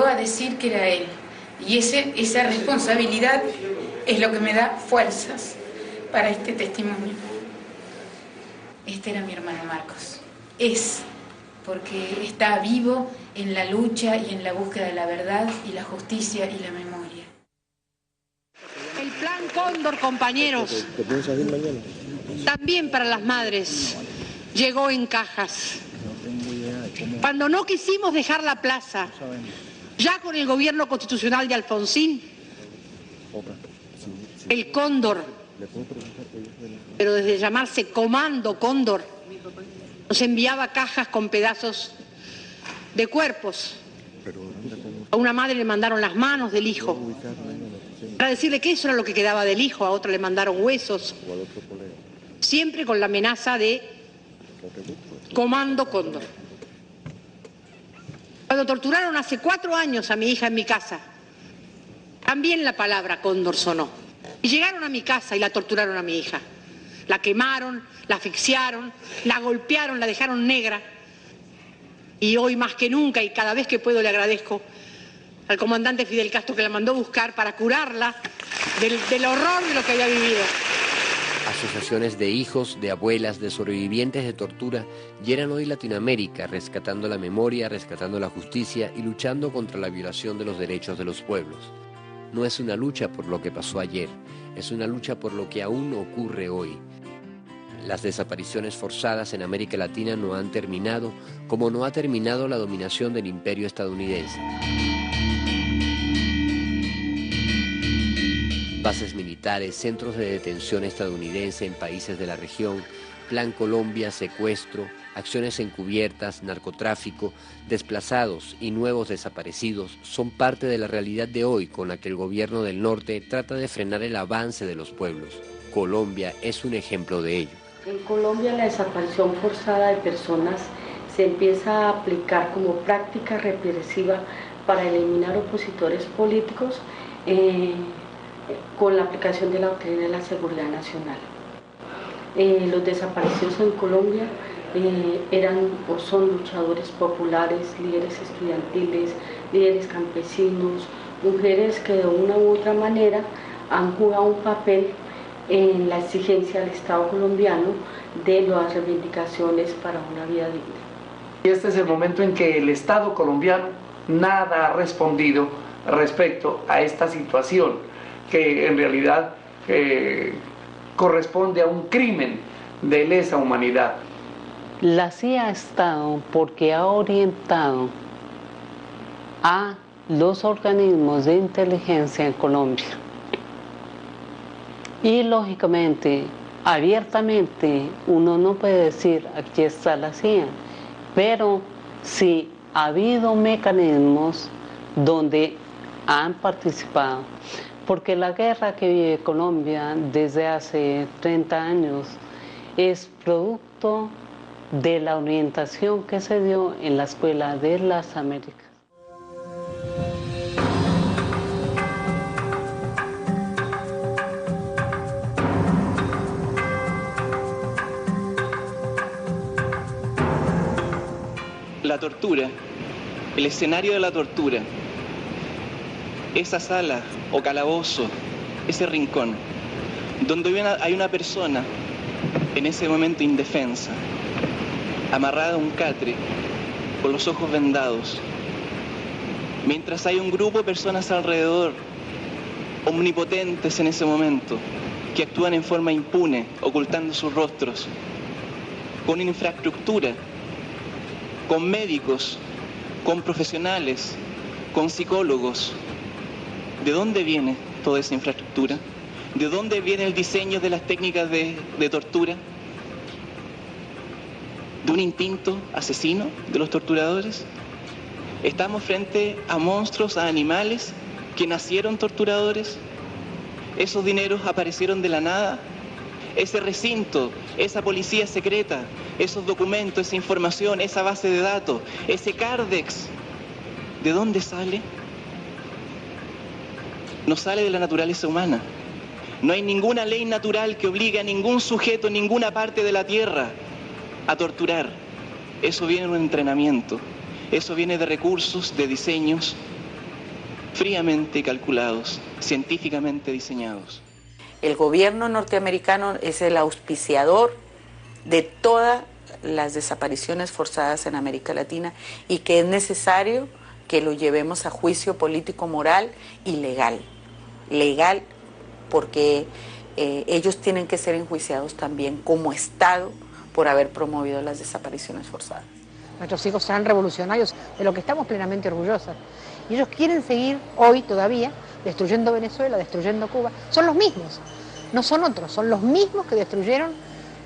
a decir que era él. Y esa responsabilidad es lo que me da fuerzas para este testimonio. Este era mi hermano Marcos. Porque está vivo en la lucha y en la búsqueda de la verdad y la justicia y la memoria. El plan Cóndor, compañeros, también para las madres, llegó en cajas. Cuando no quisimos dejar la plaza, ya con el gobierno constitucional de Alfonsín, el Cóndor, pero desde llamarse Comando Cóndor, nos enviaba cajas con pedazos de cuerpos. A una madre le mandaron las manos del hijo, para decirle que eso era lo que quedaba del hijo, a otra le mandaron huesos, siempre con la amenaza de Comando Cóndor. Cuando torturaron hace 4 años a mi hija en mi casa, también la palabra Cóndor sonó. Y llegaron a mi casa y la torturaron a mi hija. La quemaron, la asfixiaron, la golpearon, la dejaron negra. Y hoy más que nunca, y cada vez que puedo, le agradezco al comandante Fidel Castro que la mandó buscar para curarla del horror de lo que había vivido. Asociaciones de hijos, de abuelas, de sobrevivientes de tortura llenan hoy Latinoamérica, rescatando la memoria, rescatando la justicia y luchando contra la violación de los derechos de los pueblos. No es una lucha por lo que pasó ayer, es una lucha por lo que aún ocurre hoy. Las desapariciones forzadas en América Latina no han terminado, como no ha terminado la dominación del imperio estadounidense. Bases militares, centros de detención estadounidense en países de la región, Plan Colombia, secuestro, acciones encubiertas, narcotráfico, desplazados y nuevos desaparecidos son parte de la realidad de hoy con la que el gobierno del norte trata de frenar el avance de los pueblos. Colombia es un ejemplo de ello. En Colombia la desaparición forzada de personas se empieza a aplicar como práctica represiva para eliminar opositores políticos con la aplicación de la doctrina de la seguridad nacional. Los desaparecidos en Colombia eran o son luchadores populares, líderes estudiantiles, líderes campesinos, mujeres que de una u otra manera han jugado un papel en la exigencia del Estado colombiano de las reivindicaciones para una vida digna. Y este es el momento en que el Estado colombiano nada ha respondido respecto a esta situación, que en realidad corresponde a un crimen de lesa humanidad. La CIA ha estado porque ha orientado a los organismos de inteligencia en Colombia. Y lógicamente, abiertamente, uno no puede decir aquí está la CIA, pero sí ha habido mecanismos donde han participado. Porque la guerra que vive Colombia desde hace 30 años es producto de la orientación que se dio en la Escuela de las Américas. La tortura, el escenario de la tortura, esa sala o calabozo, ese rincón, donde hay una persona en ese momento indefensa, amarrada a un catre, con los ojos vendados, mientras hay un grupo de personas alrededor, omnipotentes en ese momento, que actúan en forma impune, ocultando sus rostros, con infraestructura, con médicos, con profesionales, con psicólogos. ¿De dónde viene toda esa infraestructura? ¿De dónde viene el diseño de las técnicas de tortura? ¿De un instinto asesino de los torturadores? ¿Estamos frente a monstruos, a animales que nacieron torturadores? ¿Esos dineros aparecieron de la nada? ese recinto, esa policía secreta, esos documentos, esa información, esa base de datos, ese Cardex, ¿de dónde sale? No sale de la naturaleza humana. No hay ninguna ley natural que obligue a ningún sujeto en ninguna parte de la tierra a torturar. Eso viene de un entrenamiento, eso viene de recursos, de diseños fríamente calculados, científicamente diseñados. El gobierno norteamericano es el auspiciador de todas las desapariciones forzadas en América Latina y que es necesario que lo llevemos a juicio político, moral y legal. Legal porque ellos tienen que ser enjuiciados también como Estado por haber promovido las desapariciones forzadas. Nuestros hijos serán revolucionarios, de lo que estamos plenamente orgullosas. Y ellos quieren seguir hoy todavía destruyendo Venezuela, destruyendo Cuba. Son los mismos, no son otros, son los mismos que destruyeron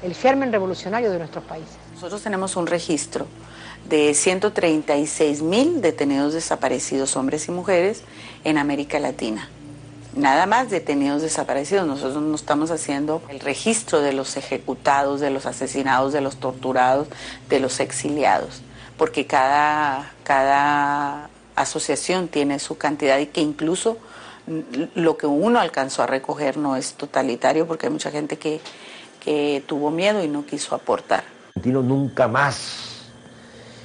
el germen revolucionario de nuestros países. Nosotros tenemos un registro de 136.000 detenidos desaparecidos, hombres y mujeres, en América Latina. Nada más detenidos desaparecidos. Nosotros no estamos haciendo el registro de los ejecutados, de los asesinados, de los torturados, de los exiliados, porque cada asociación tiene su cantidad y que incluso lo que uno alcanzó a recoger no es totalitario, porque hay mucha gente que tuvo miedo y no quiso aportar. Nunca más.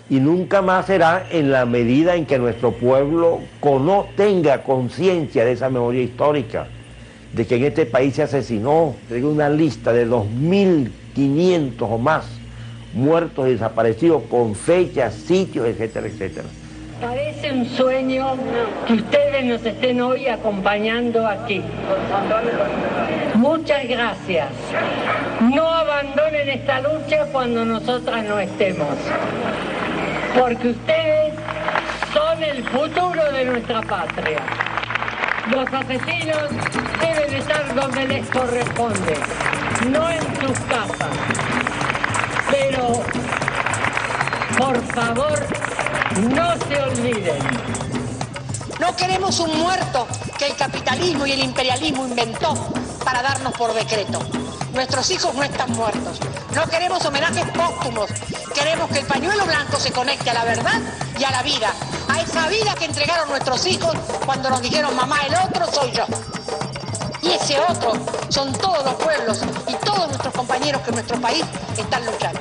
Y nunca más será en la medida en que nuestro pueblo tenga conciencia de esa memoria histórica, de que en este país se asesinó, tengo una lista de 2.500 o más muertos y desaparecidos con fechas, sitios, etcétera, etcétera. Parece un sueño que ustedes nos estén hoy acompañando aquí. Muchas gracias. No abandonen esta lucha cuando nosotras no estemos, porque ustedes son el futuro de nuestra patria. Los asesinos deben estar donde les corresponde, no en sus casas. Pero, por favor, no se olviden. No queremos un muerto que el capitalismo y el imperialismo inventó para darnos por decreto. Nuestros hijos no están muertos. No queremos homenajes póstumos. Queremos que el pañuelo blanco se conecte a la verdad y a la vida. A esa vida que entregaron nuestros hijos cuando nos dijeron, mamá, el otro soy yo. Y ese otro son todos los pueblos y todos nuestros compañeros que en nuestro país están luchando.